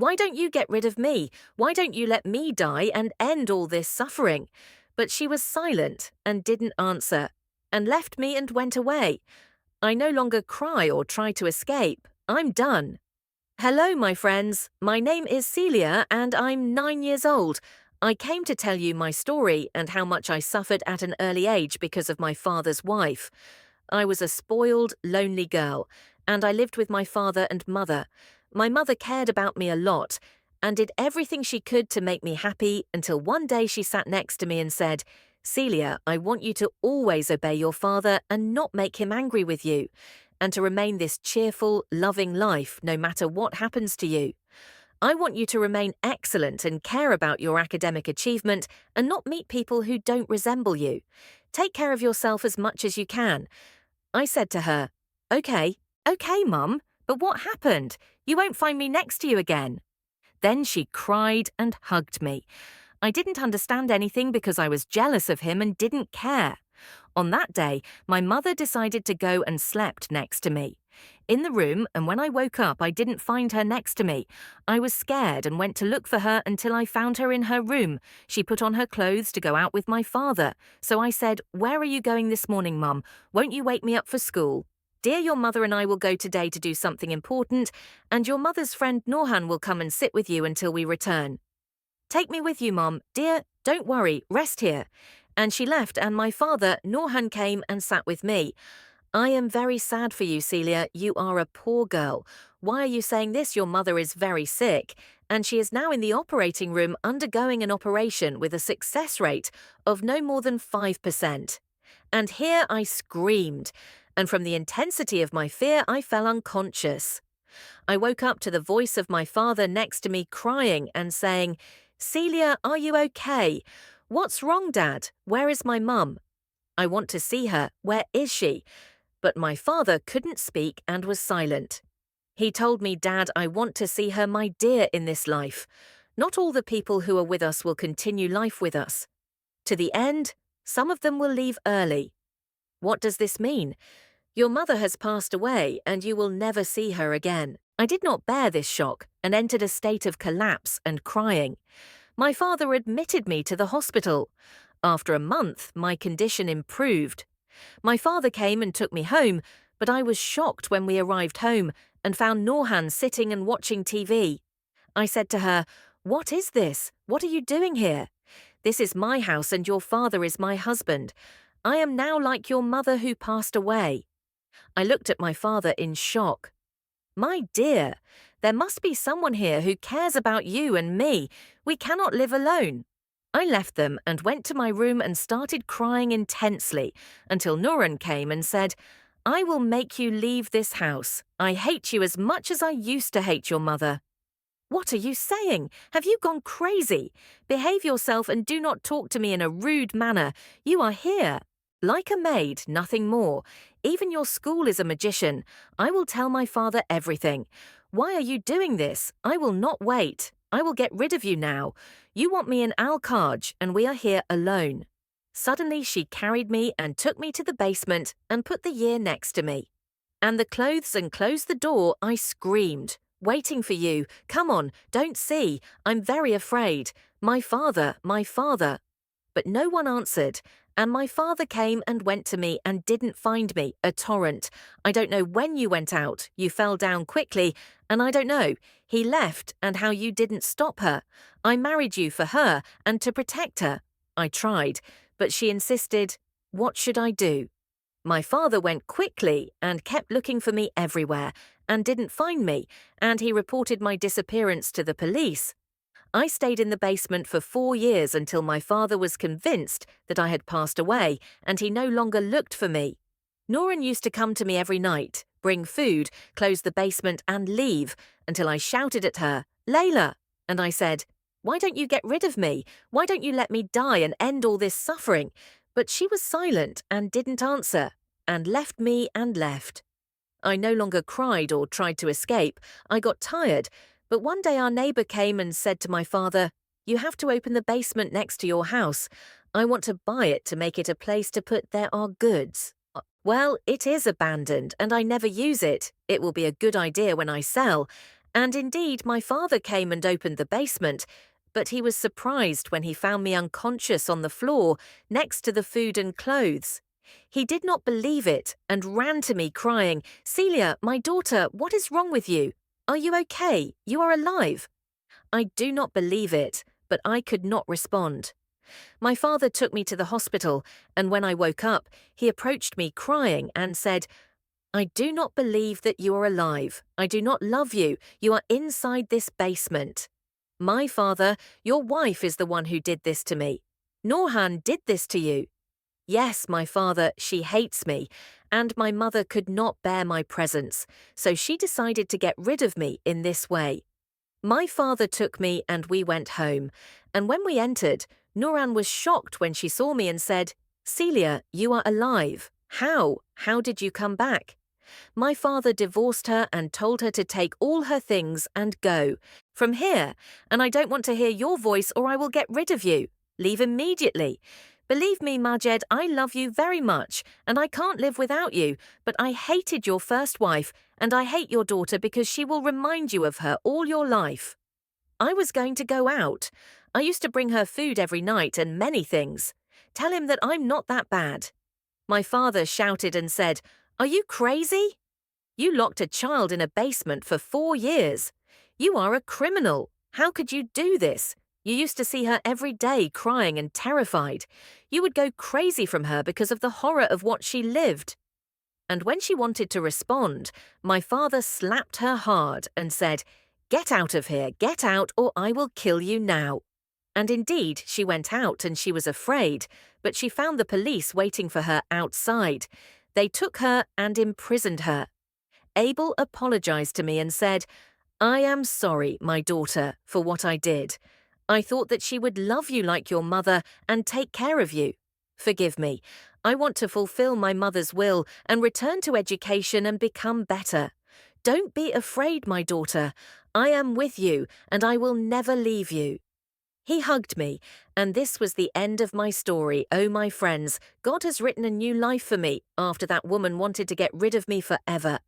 Why don't you get rid of me? Why don't you let me die and end all this suffering? But she was silent and didn't answer, and left me and went away. I no longer cry or try to escape. I'm done. Hello, my friends. My name is Celia and I'm 9 years old. I came to tell you my story and how much I suffered at an early age because of my father's wife. I was a spoiled, lonely girl, and I lived with my father and mother. My mother cared about me a lot and did everything she could to make me happy until one day she sat next to me and said, Celia, I want you to always obey your father and not make him angry with you, and to remain this cheerful, loving life no matter what happens to you. I want you to remain excellent and care about your academic achievement and not meet people who don't resemble you. Take care of yourself as much as you can. I said to her, Okay, Mum, but what happened? You won't find me next to you again. Then she cried and hugged me. I didn't understand anything because I was jealous of him and didn't care. On that day, my mother decided to go and slept next to me in the room, and when I woke up, I didn't find her next to me. I was scared and went to look for her until I found her in her room. She put on her clothes to go out with my father. So I said, Where are you going this morning, Mum? Won't you wake me up for school? Dear, your mother and I will go today to do something important, and your mother's friend Norhan will come and sit with you until we return. Take me with you, Mum. Dear, don't worry, rest here. And she left, and my father, Norhan, came and sat with me. I am very sad for you, Celia. You are a poor girl. Why are you saying this? Your mother is very sick, and she is now in the operating room undergoing an operation with a success rate of no more than 5%. And here I screamed, and from the intensity of my fear, I fell unconscious. I woke up to the voice of my father next to me crying and saying, Celia, are you okay? What's wrong, Dad? Where is my mum? I want to see her. Where is she? But my father couldn't speak and was silent. He told me, Dad, I want to see her, my dear, in this life. Not all the people who are with us will continue life with us. To the end, some of them will leave early. What does this mean? Your mother has passed away and you will never see her again. I did not bear this shock and entered a state of collapse and crying. My father admitted me to the hospital. After a month, my condition improved. My father came and took me home, but I was shocked when we arrived home and found Norhan sitting and watching TV. I said to her, What is this? What are you doing here? This is my house and your father is my husband. I am now like your mother who passed away. I looked at my father in shock. My dear, there must be someone here who cares about you and me. We cannot live alone. I left them and went to my room and started crying intensely until Nuran came and said, I will make you leave this house. I hate you as much as I used to hate your mother. What are you saying? Have you gone crazy? Behave yourself and do not talk to me in a rude manner. You are here. Like a maid, nothing more. Even your school is a magician. I will tell my father everything. Why are you doing this? I will not wait. I will get rid of you now. You want me in Al-Kaj, and we are here alone. Suddenly she carried me and took me to the basement and put the year next to me. And the clothes and closed the door, I screamed. Waiting for you. Come on, don't see. I'm very afraid. My father, my father. But no one answered, and my father came and went to me and didn't find me, a torrent. I don't know when you went out, you fell down quickly, and I don't know. He left and how you didn't stop her. I married you for her and to protect her. I tried, but she insisted. What should I do? My father went quickly and kept looking for me everywhere and didn't find me, and he reported my disappearance to the police. I stayed in the basement for 4 years until my father was convinced that I had passed away and he no longer looked for me. Noreen used to come to me every night, bring food, close the basement and leave until I shouted at her, Layla, and I said, Why don't you get rid of me? Why don't you let me die and end all this suffering? But she was silent and didn't answer and left me and left. I no longer cried or tried to escape. I got tired. But one day our neighbour came and said to my father, You have to open the basement next to your house. I want to buy it to make it a place to put our goods. Well, it is abandoned and I never use it. It will be a good idea when I sell. And indeed, my father came and opened the basement, but he was surprised when he found me unconscious on the floor next to the food and clothes. He did not believe it and ran to me crying, "Celia, my daughter, what is wrong with you? Are you okay? You are alive." I do not believe it, but I could not respond. My father took me to the hospital, and when I woke up, he approached me crying and said, "I do not believe that you are alive. I do not love you. You are inside this basement." "My father, your wife is the one who did this to me. Norhan did this to you." "Yes, my father, she hates me, and my mother could not bear my presence, so she decided to get rid of me in this way." My father took me and we went home, and when we entered, Nuran was shocked when she saw me and said, "Celia, you are alive. How? How did you come back?" My father divorced her and told her to take all her things and go from here, and I don't want to hear your voice or I will get rid of you. Leave immediately. Believe me, Majed, I love you very much, and I can't live without you, but I hated your first wife, and I hate your daughter because she will remind you of her all your life. I was going to go out. I used to bring her food every night and many things. Tell him that I'm not that bad. My father shouted and said, "Are you crazy? You locked a child in a basement for 4 years. You are a criminal. How could you do this? You used to see her every day crying and terrified. You would go crazy from her because of the horror of what she lived." And when she wanted to respond, my father slapped her hard and said, "Get out of here, get out, or I will kill you now." And indeed, she went out and she was afraid, but she found the police waiting for her outside. They took her and imprisoned her. Abel apologized to me and said, "I am sorry, my daughter, for what I did. I thought that she would love you like your mother and take care of you. Forgive me. I want to fulfill my mother's will and return to education and become better. Don't be afraid, my daughter. I am with you and I will never leave you." He hugged me, and this was the end of my story. Oh, my friends, God has written a new life for me after that woman wanted to get rid of me forever.